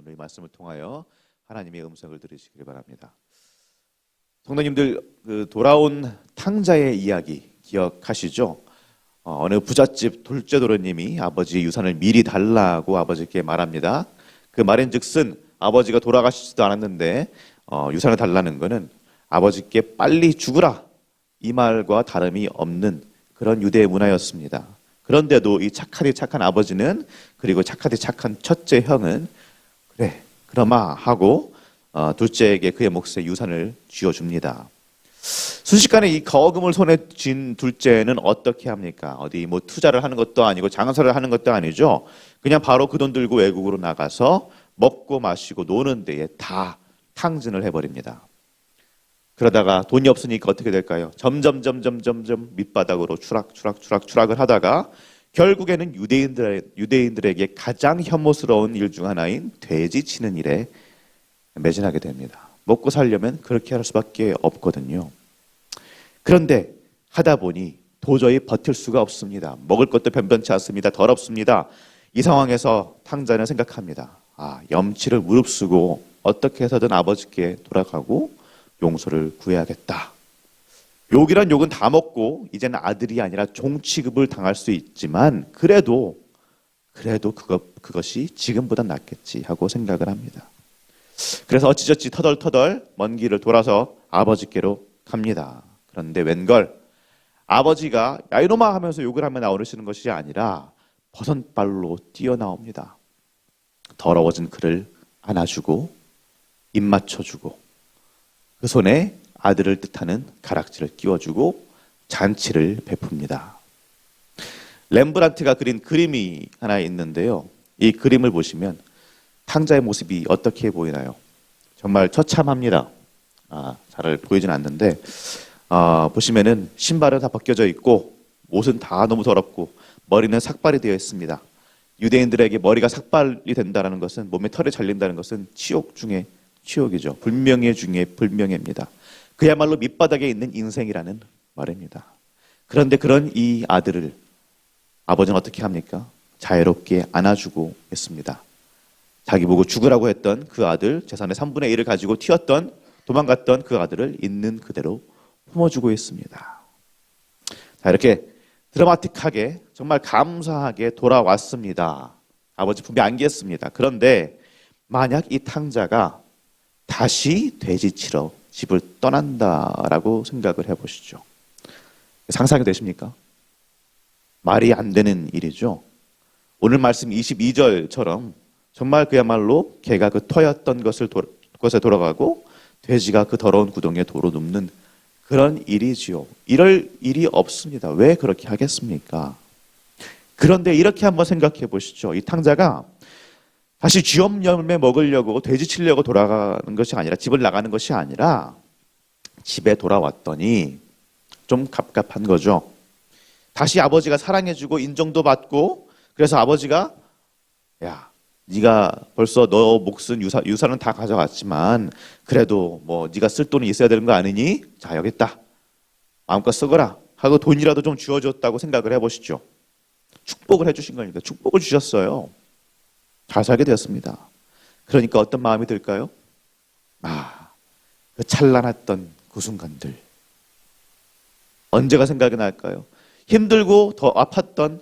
오늘 이 말씀을 통하여 하나님의 음성을 들으시길 바랍니다. 성도님들, 그 돌아온 탕자의 이야기 기억하시죠? 어느 부잣집 둘째도련님이 아버지의 유산을 미리 달라고 아버지께 말합니다. 그 말인즉슨 아버지가 돌아가시지도 않았는데 유산을 달라는 것은 아버지께 빨리 죽으라, 이 말과 다름이 없는 그런 유대의 문화였습니다. 그런데도 이 착하디 착한 아버지는, 그리고 착하디 착한 첫째 형은 그래 그러마 하고 둘째에게 그의 몫의 유산을 쥐어줍니다. 순식간에 이 거금을 손에 쥔 둘째는 어떻게 합니까? 어디 뭐 투자를 하는 것도 아니고 장사를 하는 것도 아니죠. 그냥 바로 그 돈 들고 외국으로 나가서 먹고 마시고 노는 데에 다 탕진을 해버립니다. 그러다가 돈이 없으니까 어떻게 될까요? 점점 밑바닥으로 추락을 하다가 결국에는 유대인들에게 가장 혐오스러운 일 중 하나인 돼지 치는 일에 매진하게 됩니다. 먹고 살려면 그렇게 할 수밖에 없거든요. 그런데 하다 보니 도저히 버틸 수가 없습니다. 먹을 것도 변변치 않습니다. 더럽습니다. 이 상황에서 탕자는 생각합니다. 염치를 무릅쓰고 어떻게 해서든 아버지께 돌아가고 용서를 구해야겠다. 욕이란 욕은 다 먹고 이제는 아들이 아니라 종 취급을 당할 수 있지만 그래도 그것이 지금보다 낫겠지 하고 생각을 합니다. 그래서 어찌저찌 터덜터덜 먼 길을 돌아서 아버지께로 갑니다. 그런데 웬걸 아버지가 야 이놈아 하면서 욕을 하며 나오시는 것이 아니라 버선발로 뛰어나옵니다. 더러워진 그를 안아주고 입 맞춰주고 그 손에 아들을 뜻하는 가락지를 끼워주고 잔치를 베풉니다. 렘브란트가 그린 그림이 하나 있는데요. 이 그림을 보시면 탕자의 모습이 어떻게 보이나요? 정말 처참합니다. 잘 보이진 않는데 보시면은 신발은 다 벗겨져 있고 옷은 다 너무 더럽고 머리는 삭발이 되어 있습니다. 유대인들에게 머리가 삭발이 된다는 것은, 몸에 털이 잘린다는 것은 치욕 중에 치욕이죠. 불명예 중에 불명예입니다. 그야말로 밑바닥에 있는 인생이라는 말입니다. 그런데 그런 이 아들을 아버지는 어떻게 합니까? 자유롭게 안아주고 있습니다. 자기 보고 죽으라고 했던 그 아들, 재산의 3분의 1을 가지고 도망갔던 그 아들을 있는 그대로 품어주고 있습니다. 자, 이렇게 드라마틱하게 정말 감사하게 돌아왔습니다. 아버지 품에 안겼습니다. 그런데 만약 이 탕자가 다시 돼지 치러 집을 떠난다라고 생각을 해보시죠. 상상이 되십니까? 말이 안 되는 일이죠. 오늘 말씀 22절처럼 정말 그야말로 개가 그 터였던 곳에 돌아가고 돼지가 그 더러운 구덩이에 도로 눕는 그런 일이지요. 이럴 일이 없습니다. 왜 그렇게 하겠습니까? 그런데 이렇게 한번 생각해 보시죠. 이 탕자가 다시 쥐엄 열매 먹으려고 돼지 치려고 돌아가는 것이 아니라, 집을 나가는 것이 아니라 집에 돌아왔더니 좀 갑갑한 거죠. 다시 아버지가 사랑해주고 인정도 받고, 그래서 아버지가 야 네가 벌써 너 몫은 유산은 다 가져갔지만 그래도 뭐 네가 쓸 돈이 있어야 되는 거 아니니? 자 여기 있다. 마음껏 쓰거라 하고 돈이라도 좀 주어줬다고 생각을 해보시죠. 축복을 해주신 거니까 축복을 주셨어요. 잘 살게 되었습니다. 그러니까 어떤 마음이 들까요? 그 찬란했던 그 순간들 언제가 생각이 날까요? 힘들고 더 아팠던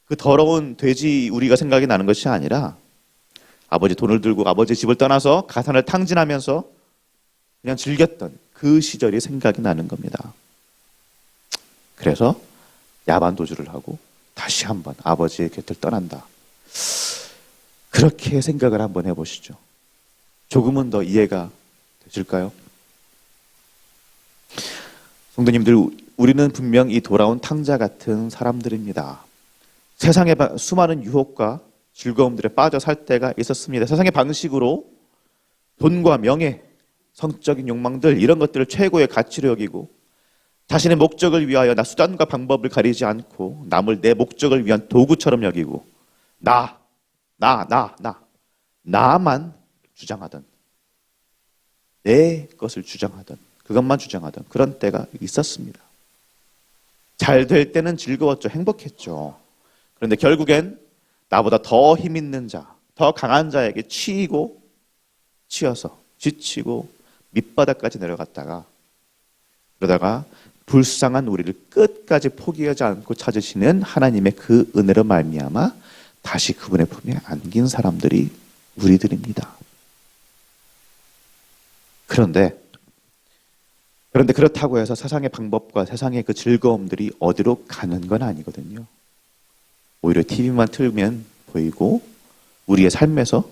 그 더러운 돼지 우리가 생각이 나는 것이 아니라 아버지 돈을 들고 아버지 집을 떠나서 가산을 탕진하면서 그냥 즐겼던 그 시절이 생각이 나는 겁니다. 그래서 야반도주를 하고 다시 한번 아버지의 곁을 떠난다. 그렇게 생각을 한번 해보시죠. 조금은 더 이해가 되실까요? 성도님들, 우리는 분명 이 돌아온 탕자 같은 사람들입니다. 세상의 수많은 유혹과 즐거움들에 빠져 살 때가 있었습니다. 세상의 방식으로 돈과 명예, 성적인 욕망들 이런 것들을 최고의 가치로 여기고 자신의 목적을 위하여 수단과 방법을 가리지 않고 남을 내 목적을 위한 도구처럼 여기고 나만 주장하던, 내 것을 주장하던, 그것만 주장하던 그런 때가 있었습니다. 잘 될 때는 즐거웠죠. 행복했죠. 그런데 결국엔 나보다 더 힘 있는 자, 더 강한 자에게 치여서 지치고 밑바닥까지 내려갔다가 그러다가 불쌍한 우리를 끝까지 포기하지 않고 찾으시는 하나님의 그 은혜로 말미암아 다시 그분의 품에 안긴 사람들이 우리들입니다. 그런데 그렇다고 해서 세상의 방법과 세상의 그 즐거움들이 어디로 가는 건 아니거든요. 오히려 TV만 틀면 보이고 우리의 삶에서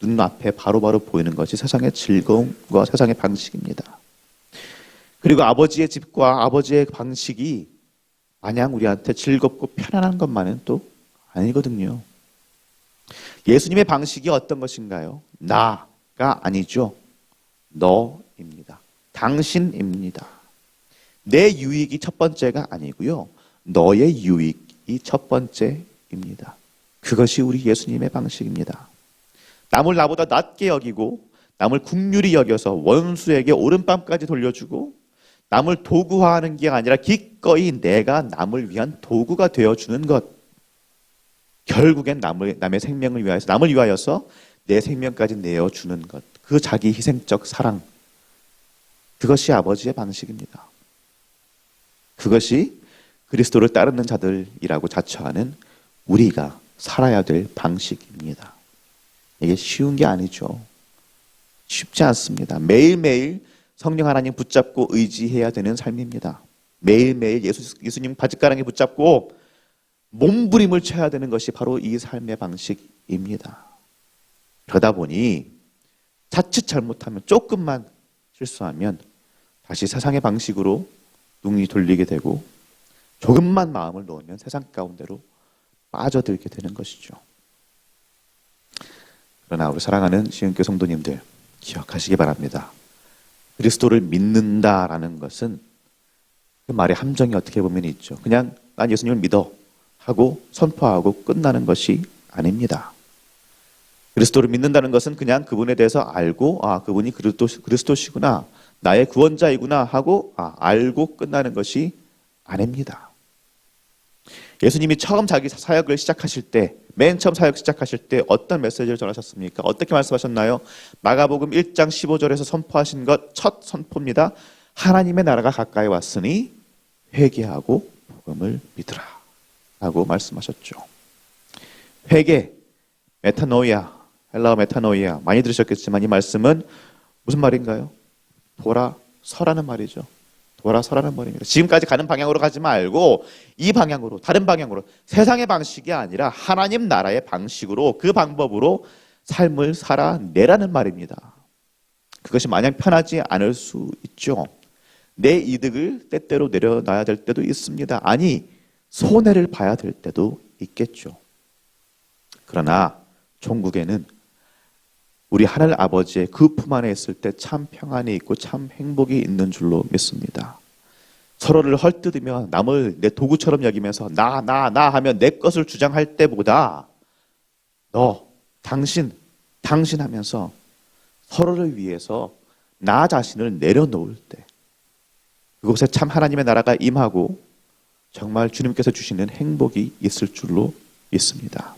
눈앞에 바로바로 보이는 것이 세상의 즐거움과 세상의 방식입니다. 그리고 아버지의 집과 아버지의 방식이 마냥 우리한테 즐겁고 편안한 것만은 또 아니거든요. 예수님의 방식이 어떤 것인가요? 나가 아니죠. 너입니다. 당신입니다. 내 유익이 첫 번째가 아니고요. 너의 유익이 첫 번째입니다. 그것이 우리 예수님의 방식입니다. 남을 나보다 낮게 여기고 남을 긍휼히 여겨서 원수에게 오른밤까지 돌려주고 남을 도구화하는 게 아니라 기꺼이 내가 남을 위한 도구가 되어주는 것. 결국엔 남의 생명을 위하여서 남을 위하여서 내 생명까지 내어주는 것. 그 자기 희생적 사랑. 그것이 아버지의 방식입니다. 그것이 그리스도를 따르는 자들이라고 자처하는 우리가 살아야 될 방식입니다. 이게 쉬운 게 아니죠. 쉽지 않습니다. 매일매일 성령 하나님 붙잡고 의지해야 되는 삶입니다. 매일매일 예수님 바짓가랑이 붙잡고 몸부림을 쳐야 되는 것이 바로 이 삶의 방식입니다. 그러다 보니 자칫 잘못하면 조금만 실수하면 다시 세상의 방식으로 눈이 돌리게 되고 조금만 마음을 놓으면 세상 가운데로 빠져들게 되는 것이죠. 그러나 우리 사랑하는 시흥교회 성도님들 기억하시기 바랍니다. 그리스도를 믿는다라는 것은 그 말의 함정이 어떻게 보면 있죠. 그냥 난 예수님을 믿어 하고 선포하고 끝나는 것이 아닙니다. 그리스도를 믿는다는 것은 그냥 그분에 대해서 알고 그분이 그리스도시구나 나의 구원자이구나 하고 알고 끝나는 것이 아닙니다. 예수님이 처음 자기 사역을 시작하실 때 맨 처음 사역 시작하실 때 어떤 메시지를 전하셨습니까? 어떻게 말씀하셨나요? 마가복음 1장 15절에서 선포하신 것 첫 선포입니다. 하나님의 나라가 가까이 왔으니 회개하고 복음을 믿으라 라고 말씀하셨죠. 회개, 메타노이아, 헬라어 메타노이아 많이 들으셨겠지만 이 말씀은 무슨 말인가요? 돌아서라는 말이죠. 돌아서라는 말입니다. 지금까지 가는 방향으로 가지 말고 이 방향으로 다른 방향으로 세상의 방식이 아니라 하나님 나라의 방식으로 그 방법으로 삶을 살아내라는 말입니다. 그것이 마냥 편하지 않을 수 있죠. 내 이득을 때때로 내려놔야 될 때도 있습니다. 아니 손해를 봐야 될 때도 있겠죠. 그러나 종국에는 우리 하늘 아버지의 그 품 안에 있을 때 참 평안이 있고 참 행복이 있는 줄로 믿습니다. 서로를 헐뜯으며 남을 내 도구처럼 여기면서 나 하면 내 것을 주장할 때보다 너, 당신 하면서 서로를 위해서 나 자신을 내려놓을 때 그곳에 참 하나님의 나라가 임하고 정말 주님께서 주시는 행복이 있을 줄로 믿습니다.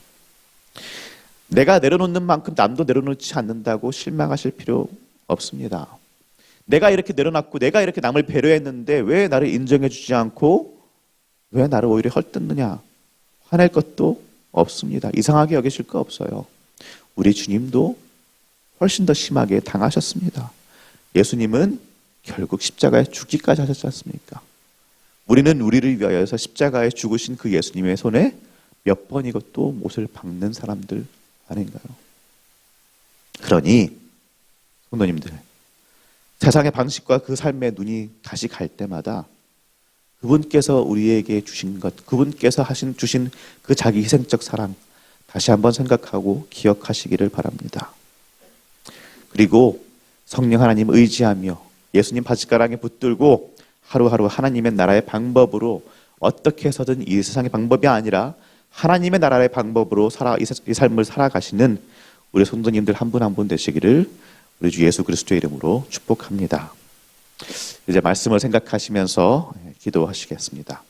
내가 내려놓는 만큼 남도 내려놓지 않는다고 실망하실 필요 없습니다. 내가 이렇게 내려놨고 내가 이렇게 남을 배려했는데 왜 나를 인정해 주지 않고 왜 나를 오히려 헐뜯느냐 화낼 것도 없습니다. 이상하게 여기실 거 없어요. 우리 주님도 훨씬 더 심하게 당하셨습니다. 예수님은 결국 십자가에 죽기까지 하셨지 않습니까? 우리는 우리를 위하여서 십자가에 죽으신 그 예수님의 손에 몇 번 이것도 못을 박는 사람들 아닌가요? 그러니 성도님들 세상의 방식과 그 삶의 눈이 다시 갈 때마다 그분께서 우리에게 주신 것, 그분께서 주신 그 자기 희생적 사랑 다시 한번 생각하고 기억하시기를 바랍니다. 그리고 성령 하나님 의지하며 예수님 바짓가랑에 붙들고 하루하루 하나님의 나라의 방법으로 어떻게 해서든 이 세상의 방법이 아니라 하나님의 나라의 방법으로 이 삶을 살아가시는 우리 성도님들 한 분 한 분 되시기를 우리 주 예수 그리스도의 이름으로 축복합니다. 이제 말씀을 생각하시면서 기도하시겠습니다.